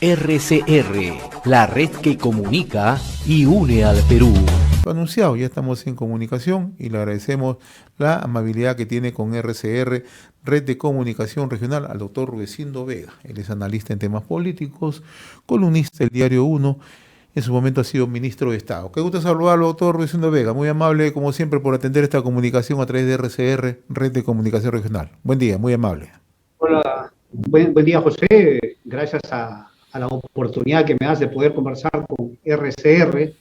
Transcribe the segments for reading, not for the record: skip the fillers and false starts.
RCR, la red que comunica y une al Perú. Anunciado, ya estamos en comunicación y le agradecemos la amabilidad que tiene con RCR, Red de Comunicación Regional, al doctor Rudecindo Vega. Él es analista en temas políticos, columnista del Diario Uno, en su momento ha sido ministro de Estado. Qué gusto saludarlo, doctor Rudecindo Vega, muy amable como siempre por atender esta comunicación a través de RCR, Red de Comunicación Regional. Buen día, muy amable. Hola, buen día, José. Gracias a la oportunidad que me das de poder conversar con RCR,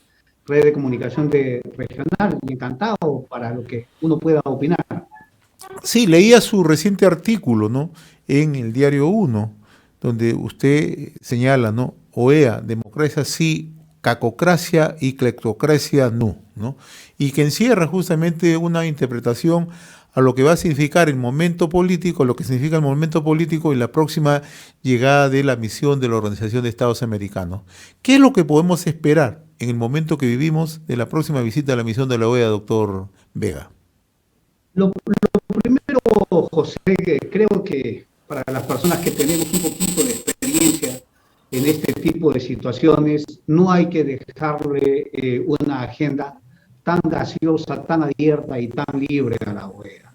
Red de Comunicación Regional, y encantado para lo que uno pueda opinar. Sí, leía su reciente artículo, ¿no?, en el Diario Uno, donde usted señala, ¿no?, OEA, democracia sí, cacocracia y cleptocracia no, ¿no? Y que encierra justamente una interpretación a lo que va a significar el momento político, lo que significa el momento político y la próxima llegada de la misión de la Organización de Estados Americanos. ¿Qué es lo que podemos esperar en el momento que vivimos de la próxima visita a la misión de la OEA, doctor Vega? Lo primero, José, creo que para las personas que tenemos un poquito de experiencia en este tipo de situaciones, no hay que dejarle una agenda tan gaseosa, tan abierta y tan libre a la OEA.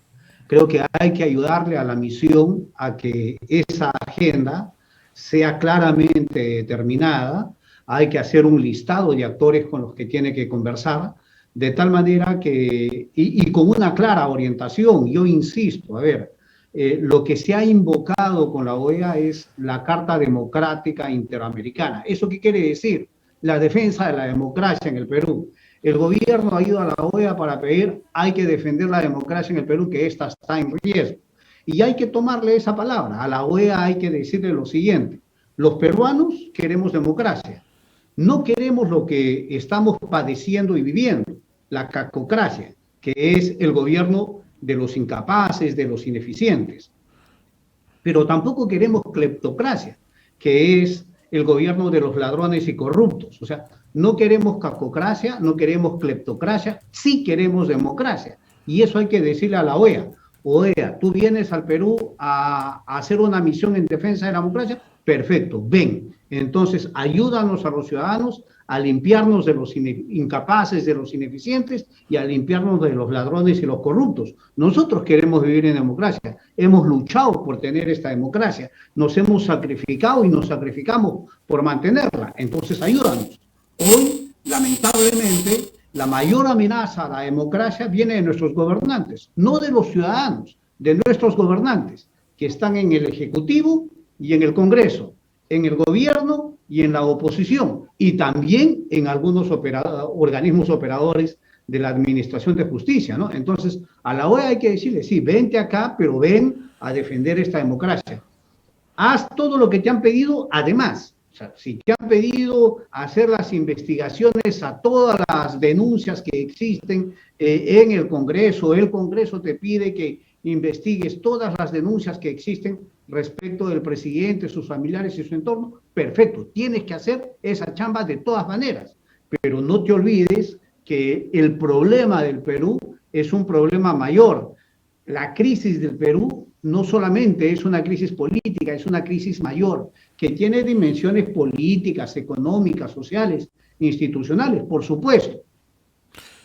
Creo que hay que ayudarle a la misión a que esa agenda sea claramente determinada. Hay que hacer un listado de actores con los que tiene que conversar, de tal manera que, y con una clara orientación. Yo insisto, a ver, lo que se ha invocado con la OEA es la Carta Democrática Interamericana. ¿Eso qué quiere decir? La defensa de la democracia en el Perú. El gobierno ha ido a la OEA para pedir, hay que defender la democracia en el Perú, que ésta está en riesgo. Y hay que tomarle esa palabra. A la OEA hay que decirle lo siguiente: los peruanos queremos democracia. No queremos lo que estamos padeciendo y viviendo, la cacocracia, que es el gobierno de los incapaces, de los ineficientes. Pero tampoco queremos cleptocracia, que es el gobierno de los ladrones y corruptos. O sea, no queremos cacocracia, no queremos cleptocracia, sí queremos democracia. Y eso hay que decirle a la OEA. OEA, tú vienes al Perú a hacer una misión en defensa de la democracia, perfecto, ven. Entonces, ayúdanos a los ciudadanos a limpiarnos de los incapaces, de los ineficientes y a limpiarnos de los ladrones y los corruptos. Nosotros queremos vivir en democracia, hemos luchado por tener esta democracia, nos hemos sacrificado y nos sacrificamos por mantenerla, entonces ayúdanos. Hoy, lamentablemente, la mayor amenaza a la democracia viene de nuestros gobernantes, no de los ciudadanos, de nuestros gobernantes, que están en el Ejecutivo y en el Congreso, en el gobierno y en la oposición, y también en algunos organismos operadores de la Administración de Justicia, ¿no? Entonces, a la OEA hay que decirle, sí, vente acá, pero ven a defender esta democracia. Haz todo lo que te han pedido, además. O sea, si te han pedido hacer las investigaciones a todas las denuncias que existen en el Congreso te pide que investigues todas las denuncias que existen respecto del presidente, sus familiares y su entorno, perfecto, tienes que hacer esa chamba de todas maneras, pero no te olvides que el problema del Perú es un problema mayor. La crisis del Perú no solamente es una crisis política, es una crisis mayor, que tiene dimensiones políticas, económicas, sociales, institucionales, por supuesto.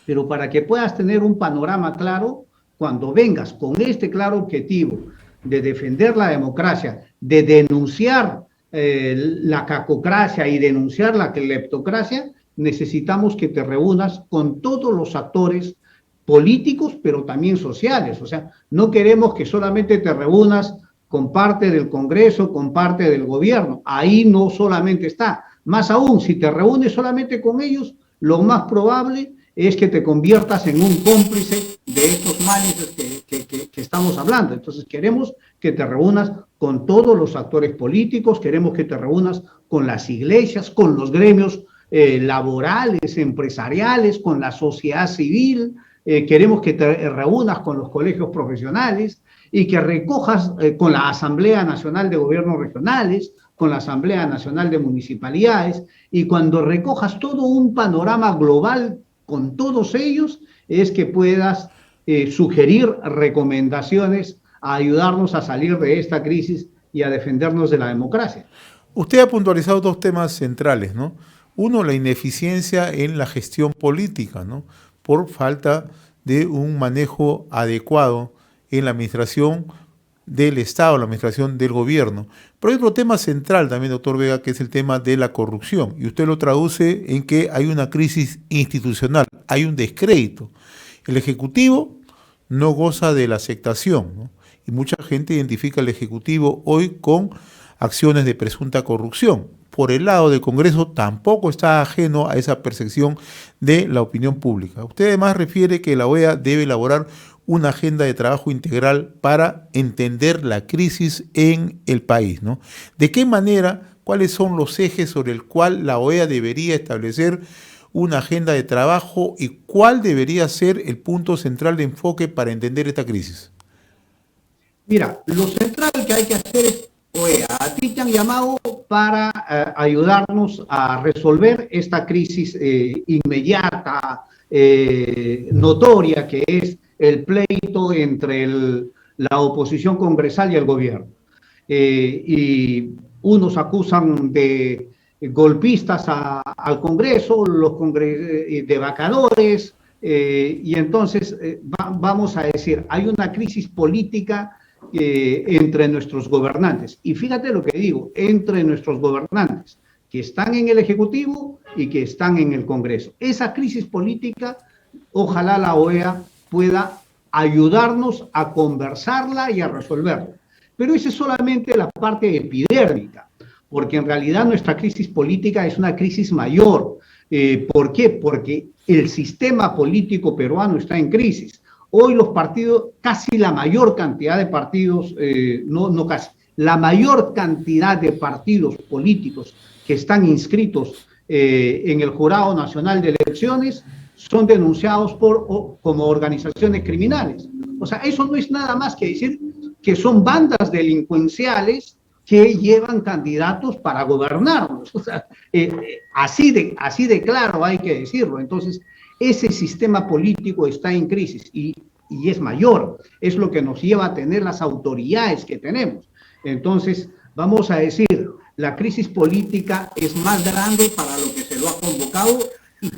Pero para que puedas tener un panorama claro, cuando vengas con este claro objetivo de defender la democracia, de denunciar la cacocracia y denunciar la cleptocracia, necesitamos que te reúnas con todos los actores políticos, pero también sociales. O sea, no queremos que solamente te reúnas con parte del Congreso, con parte del gobierno. Ahí no solamente está. Más aún, si te reúnes solamente con ellos, lo más probable es que te conviertas en un cómplice de estos males que estamos hablando. Entonces, queremos que te reúnas con todos los actores políticos, queremos que te reúnas con las iglesias, con los gremios laborales, empresariales, con la sociedad civil, queremos que te reúnas con los colegios profesionales y que recojas con la Asamblea Nacional de Gobiernos Regionales, con la Asamblea Nacional de Municipalidades, y cuando recojas todo un panorama global con todos ellos, es que puedas sugerir recomendaciones a ayudarnos a salir de esta crisis y a defendernos de la democracia. Usted ha puntualizado dos temas centrales, ¿no? Uno, la ineficiencia en la gestión política, ¿no? Por falta de un manejo adecuado en la administración del Estado, la administración del gobierno. Pero hay otro tema central también, doctor Vega, que es el tema de la corrupción. Y usted lo traduce en que hay una crisis institucional, hay un descrédito. El Ejecutivo no goza de la aceptación, ¿no? Y mucha gente identifica al Ejecutivo hoy con acciones de presunta corrupción. Por el lado del Congreso tampoco está ajeno a esa percepción de la opinión pública. Usted además refiere que la OEA debe elaborar una agenda de trabajo integral para entender la crisis en el país, ¿no? ¿De qué manera, cuáles son los ejes sobre el cual la OEA debería establecer una agenda de trabajo y cuál debería ser el punto central de enfoque para entender esta crisis? Mira, lo central que hay que hacer es, OEA, a ti te han llamado para ayudarnos a resolver esta crisis inmediata, notoria, que es el pleito entre la oposición congresal y el gobierno. Y unos acusan de golpistas al Congreso, de vacadores, y entonces vamos a decir, hay una crisis política entre nuestros gobernantes. Y fíjate lo que digo, entre nuestros gobernantes, que están en el Ejecutivo y que están en el Congreso. Esa crisis política, ojalá la OEA pueda ayudarnos a conversarla y a resolverla. Pero esa es solamente la parte epidérmica, porque en realidad nuestra crisis política es una crisis mayor. ¿Por qué? Porque el sistema político peruano está en crisis. Hoy los partidos, casi la mayor cantidad de partidos, la mayor cantidad de partidos políticos que están inscritos en el Jurado Nacional de Elecciones son denunciados como organizaciones criminales. O sea, eso no es nada más que decir que son bandas delincuenciales que llevan candidatos para gobernarnos. O sea, así de claro hay que decirlo. Entonces, ese sistema político está en crisis y es mayor. Es lo que nos lleva a tener las autoridades que tenemos. Entonces, vamos a decir, la crisis política es más grande para lo que se lo ha convocado,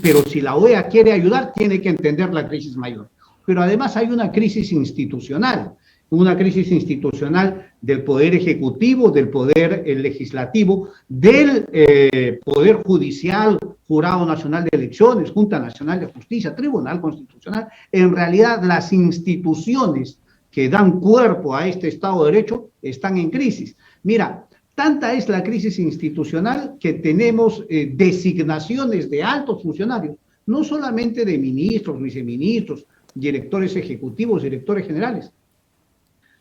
pero si la OEA quiere ayudar, tiene que entender la crisis mayor. Pero además hay una crisis institucional del poder ejecutivo, del poder legislativo, del poder judicial, Jurado Nacional de Elecciones, Junta Nacional de Justicia, Tribunal Constitucional. En realidad, las instituciones que dan cuerpo a este Estado de Derecho están en crisis. Mira, tanta es la crisis institucional que tenemos designaciones de altos funcionarios, no solamente de ministros, viceministros, directores ejecutivos, directores generales,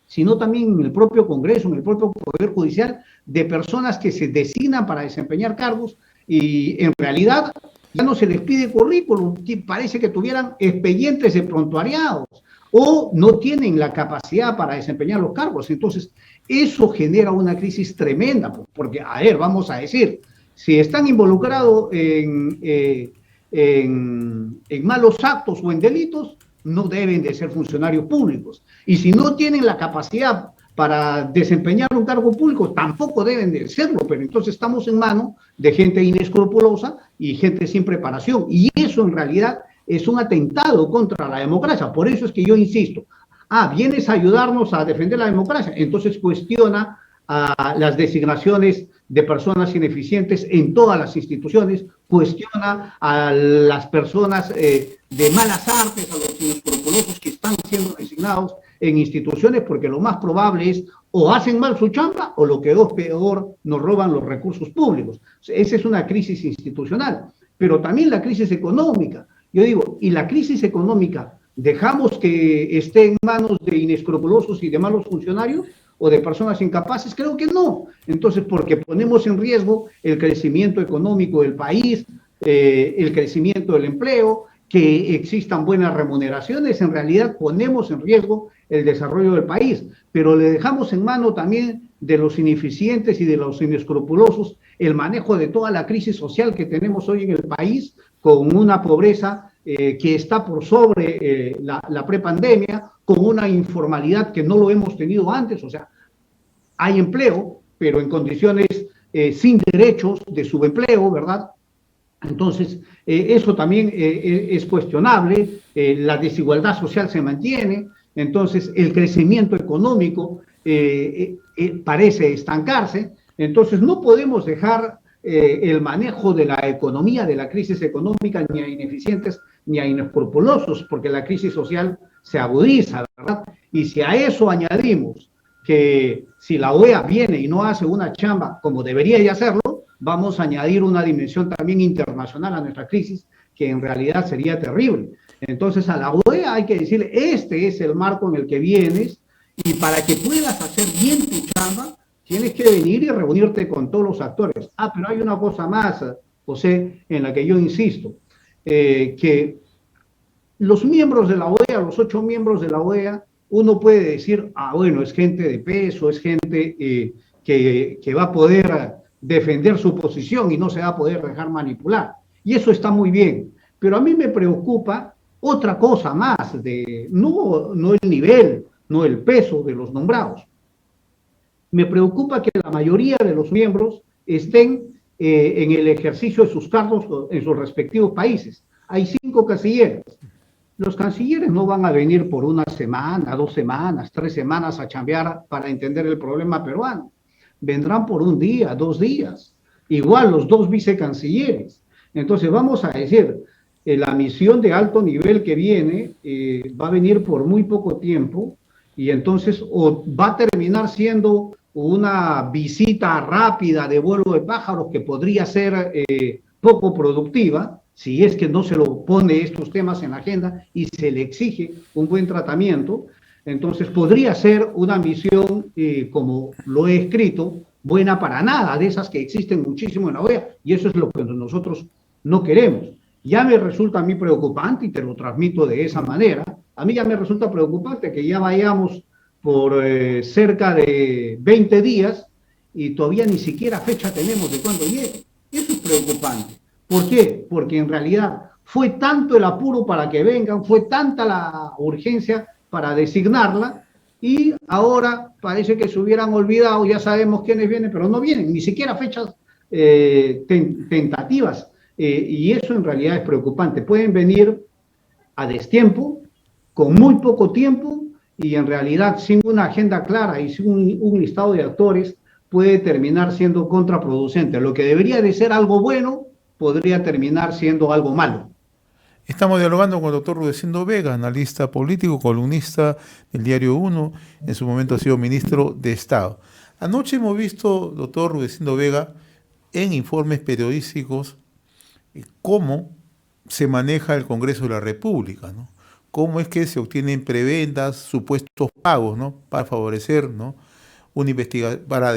sino también en el propio Congreso, en el propio Poder Judicial, de personas que se designan para desempeñar cargos y en realidad ya no se les pide currículum, que parece que tuvieran expedientes de prontuariados o no tienen la capacidad para desempeñar los cargos. Entonces, eso genera una crisis tremenda, porque, a ver, vamos a decir, si están involucrados en malos actos o en delitos, no deben de ser funcionarios públicos. Y si no tienen la capacidad para desempeñar un cargo público, tampoco deben de serlo, pero entonces estamos en manos de gente inescrupulosa y gente sin preparación. Y eso en realidad es un atentado contra la democracia. Por eso es que yo insisto, vienes a ayudarnos a defender la democracia, entonces cuestiona a las designaciones de personas ineficientes en todas las instituciones, cuestiona a las personas de malas artes, a los inescrupulosos que están siendo designados en instituciones, porque lo más probable es o hacen mal su chamba o lo que es peor, nos roban los recursos públicos. Esa es una crisis institucional, pero también la crisis económica. Yo digo, ¿y la crisis económica dejamos que esté en manos de inescrupulosos y de malos funcionarios o de personas incapaces? Creo que no. Entonces, porque ponemos en riesgo el crecimiento económico del país, el crecimiento del empleo, que existan buenas remuneraciones, en realidad ponemos en riesgo el desarrollo del país, pero le dejamos en mano también de los ineficientes y de los inescrupulosos el manejo de toda la crisis social que tenemos hoy en el país, con una pobreza que está por sobre la prepandemia, con una informalidad que no lo hemos tenido antes. O sea, hay empleo, pero en condiciones sin derechos de subempleo, ¿verdad? Entonces, eso también es cuestionable, la desigualdad social se mantiene, entonces el crecimiento económico parece estancarse, entonces no podemos dejar el manejo de la economía, de la crisis económica, ni a ineficientes ni a inescrupulosos, porque la crisis social se agudiza, ¿verdad? Y si a eso añadimos que si la OEA viene y no hace una chamba como debería de hacerlo, vamos a añadir una dimensión también internacional a nuestra crisis, que en realidad sería terrible. Entonces a la OEA hay que decirle, este es el marco en el que vienes, y para que puedas hacer bien tu chamba, tienes que venir y reunirte con todos los actores. Ah, pero hay una cosa más, José, en la que yo insisto, que los miembros de la OEA, los 8 miembros de la OEA, uno puede decir, ah, bueno, es gente de peso, es gente que va a poder defender su posición y no se va a poder dejar manipular. Y eso está muy bien. Pero a mí me preocupa otra cosa más, no el nivel, no el peso de los nombrados. Me preocupa que la mayoría de los miembros estén en el ejercicio de sus cargos en sus respectivos países. Hay 5 cancilleres. Los cancilleres no van a venir por una semana, 2 semanas, 3 semanas a chambear para entender el problema peruano. Vendrán por un día, 2 días. Igual los 2 vicecancilleres. Entonces vamos a decir, la misión de alto nivel que viene va a venir por muy poco tiempo y entonces o va a terminar siendo una visita rápida de vuelo de pájaros que podría ser poco productiva, si es que no se lo pone estos temas en la agenda y se le exige un buen tratamiento. Entonces podría ser una misión, como lo he escrito, buena para nada, de esas que existen muchísimo en la OEA, y eso es lo que nosotros no queremos. Ya me resulta a mí preocupante, y te lo transmito de esa manera, a mí ya me resulta preocupante que ya vayamos por cerca de 20 días y todavía ni siquiera fecha tenemos de cuándo llegue. Eso es preocupante. ¿Por qué? Porque en realidad fue tanto el apuro para que vengan, fue tanta la urgencia para designarla, y ahora parece que se hubieran olvidado, ya sabemos quiénes vienen, pero no vienen, ni siquiera fechas tentativas, y eso en realidad es preocupante. Pueden venir a destiempo, con muy poco tiempo, y en realidad sin una agenda clara y sin un listado de actores puede terminar siendo contraproducente. Lo que debería de ser algo bueno podría terminar siendo algo malo. Estamos dialogando con el doctor Rudecindo Vega, analista político, columnista del Diario Uno, en su momento ha sido ministro de Estado. Anoche hemos visto, doctor Rudecindo Vega, en informes periodísticos, cómo se maneja el Congreso de la República, ¿no? Cómo es que se obtienen prebendas, supuestos pagos, ¿no? Para favorecer, ¿no? Para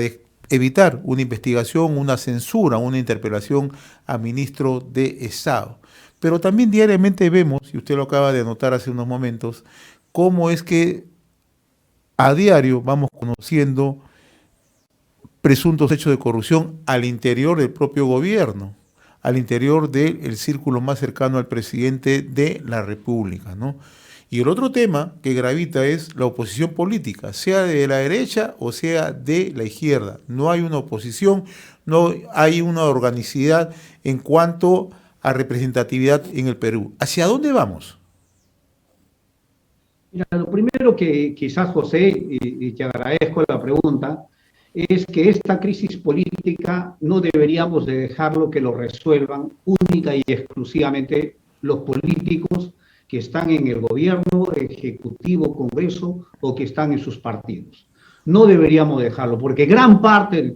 evitar una investigación, una censura, una interpelación a ministro de Estado. Pero también diariamente vemos, y usted lo acaba de anotar hace unos momentos, cómo es que a diario vamos conociendo presuntos hechos de corrupción al interior del propio gobierno, al interior del círculo más cercano al presidente de la República, ¿no? Y el otro tema que gravita es la oposición política, sea de la derecha o sea de la izquierda. No hay una oposición, no hay una organicidad en cuanto a representatividad en el Perú. ¿Hacia dónde vamos? Mira, lo primero que quizás, José, y te agradezco la pregunta, es que esta crisis política no deberíamos de dejarlo que lo resuelvan única y exclusivamente los políticos que están en el gobierno, ejecutivo, Congreso, o que están en sus partidos. No deberíamos dejarlo, porque gran parte de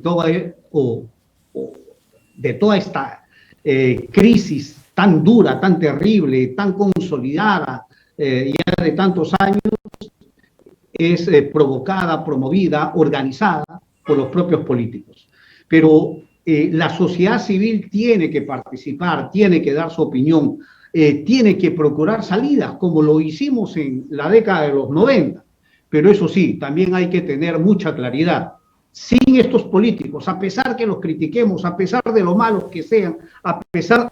toda esta crisis tan dura, tan terrible, tan consolidada, ya de tantos años, es provocada, promovida, organizada por los propios políticos. Pero la sociedad civil tiene que participar, tiene que dar su opinión, tiene que procurar salidas, como lo hicimos en la década de los 90. Pero eso sí, también hay que tener mucha claridad. Sin estos políticos, a pesar que los critiquemos, a pesar de lo malos que sean, a pesar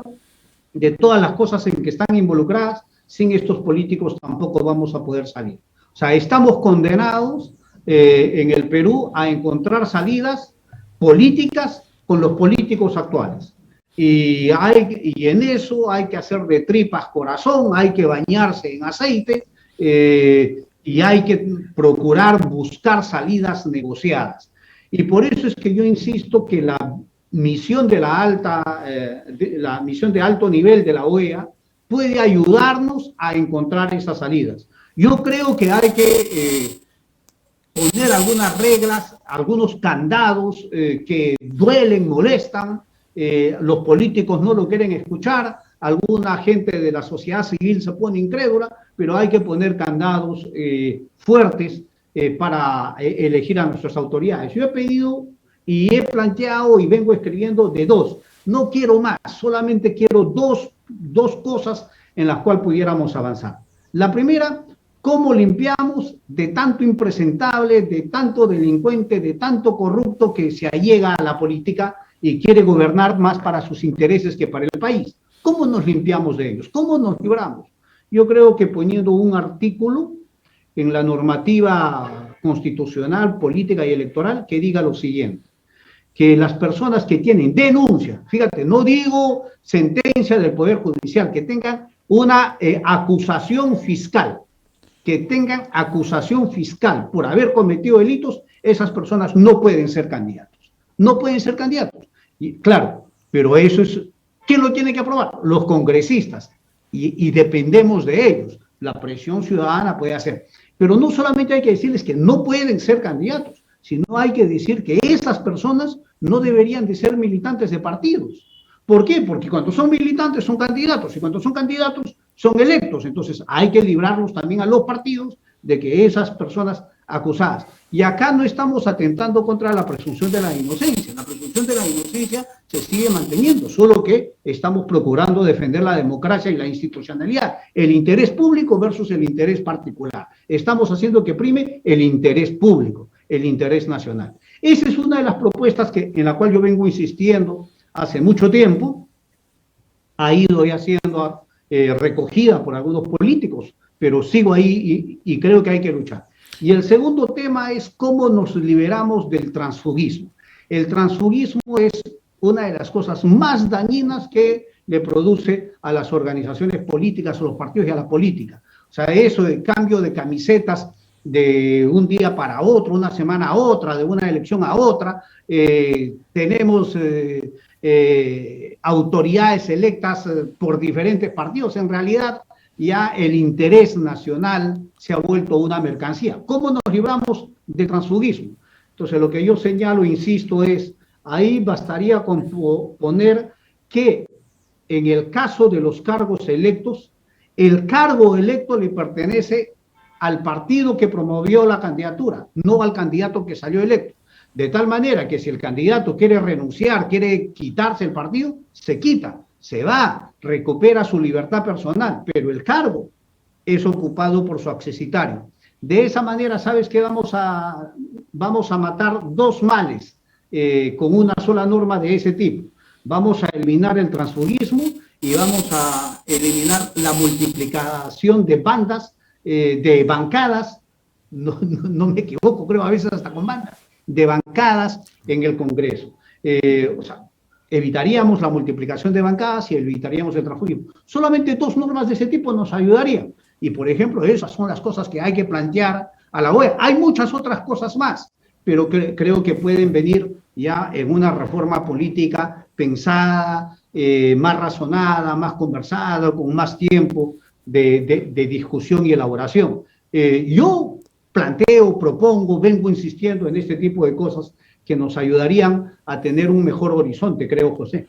de todas las cosas en que están involucradas, sin estos políticos tampoco vamos a poder salir. O sea, estamos condenados en el Perú a encontrar salidas políticas con los políticos actuales. Y en eso hay que hacer de tripas corazón, hay que bañarse en aceite y hay que procurar buscar salidas negociadas. Y por eso es que yo insisto que la misión de la misión de alto nivel de la OEA puede ayudarnos a encontrar esas salidas. Yo creo que hay que poner algunas reglas, algunos candados que duelen, molestan, los políticos no lo quieren escuchar, alguna gente de la sociedad civil se pone incrédula, pero hay que poner candados fuertes para elegir a nuestras autoridades. Yo he pedido y he planteado y vengo escribiendo de dos. No quiero más, solamente quiero dos cosas en las cuales pudiéramos avanzar. La primera, cómo limpiamos de tanto impresentable, de tanto delincuente, de tanto corrupto que se allega a la política y quiere gobernar más para sus intereses que para el país. ¿Cómo nos limpiamos de ellos? ¿Cómo nos libramos? Yo creo que poniendo un artículo en la normativa constitucional, política y electoral que diga lo siguiente, que las personas que tienen denuncia, fíjate, no digo sentencia del Poder Judicial, que tengan una acusación fiscal, por haber cometido delitos, esas personas no pueden ser candidatos. No pueden ser candidatos. Y, claro, pero eso es, ¿quién lo tiene que aprobar? Los congresistas. Y dependemos de ellos. La presión ciudadana puede hacer. Pero no solamente hay que decirles que no pueden ser candidatos, sino hay que decir que esas personas no deberían de ser militantes de partidos. ¿Por qué? Porque cuando son militantes son candidatos, y cuando son candidatos son electos. Entonces hay que librarlos también a los partidos de que esas personas acusadas. Y acá no estamos atentando contra la presunción de la inocencia. La presunción de la inocencia se sigue manteniendo, solo que estamos procurando defender la democracia y la institucionalidad, el interés público versus el interés particular. Estamos haciendo que prime el interés público, el interés nacional. Esa es una de las propuestas en la cual yo vengo insistiendo hace mucho tiempo, ha ido ya siendo recogida por algunos políticos, pero sigo ahí y creo que hay que luchar. Y el segundo tema es cómo nos liberamos del transfugismo. El transfugismo es una de las cosas más dañinas que le produce a las organizaciones políticas, a los partidos y a la política. O sea, eso de cambio de camisetas de un día para otro, una semana a otra, de una elección a otra. Tenemos autoridades electas por diferentes partidos. En realidad, ya el interés nacional se ha vuelto una mercancía. ¿Cómo nos libramos del transfugismo? Entonces, lo que yo señalo, insisto, es, ahí bastaría con poner que en el caso de los cargos electos, el cargo electo le pertenece al partido que promovió la candidatura, no al candidato que salió electo. De tal manera que si el candidato quiere renunciar, quiere quitarse el partido, se quita, se va, recupera su libertad personal, pero el cargo es ocupado por su accesitario. De esa manera, ¿sabes qué? Vamos a matar dos males con una sola norma de ese tipo. Vamos a eliminar el transfugismo y vamos a eliminar la multiplicación de bandas, de bancadas, no me equivoco, creo a veces hasta con bandas, de bancadas en el Congreso. O sea, evitaríamos la multiplicación de bancadas y evitaríamos el transfugismo. Solamente dos normas de ese tipo nos ayudarían. Y, por ejemplo, esas son las cosas que hay que plantear a la OEA. Hay muchas otras cosas más, pero creo que pueden venir ya en una reforma política pensada, más razonada, más conversada, con más tiempo de discusión y elaboración. Yo planteo, propongo, vengo insistiendo en este tipo de cosas que nos ayudarían a tener un mejor horizonte, creo, José.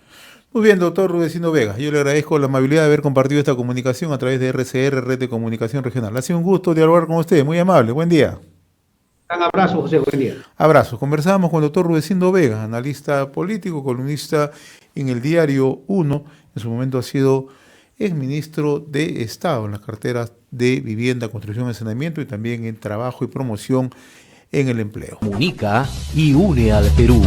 Muy bien, doctor Rudecindo Vega. Yo le agradezco la amabilidad de haber compartido esta comunicación a través de RCR, Red de Comunicación Regional. Ha sido un gusto dialogar con usted. Muy amable. Buen día. Un abrazo, José. Buen día. Abrazo. Conversábamos con el doctor Rudecindo Vega, analista político, columnista en el Diario 1. En su momento ha sido exministro de Estado en las carteras de Vivienda, Construcción y Saneamiento y también en Trabajo y Promoción en el Empleo. Comunica y une al Perú.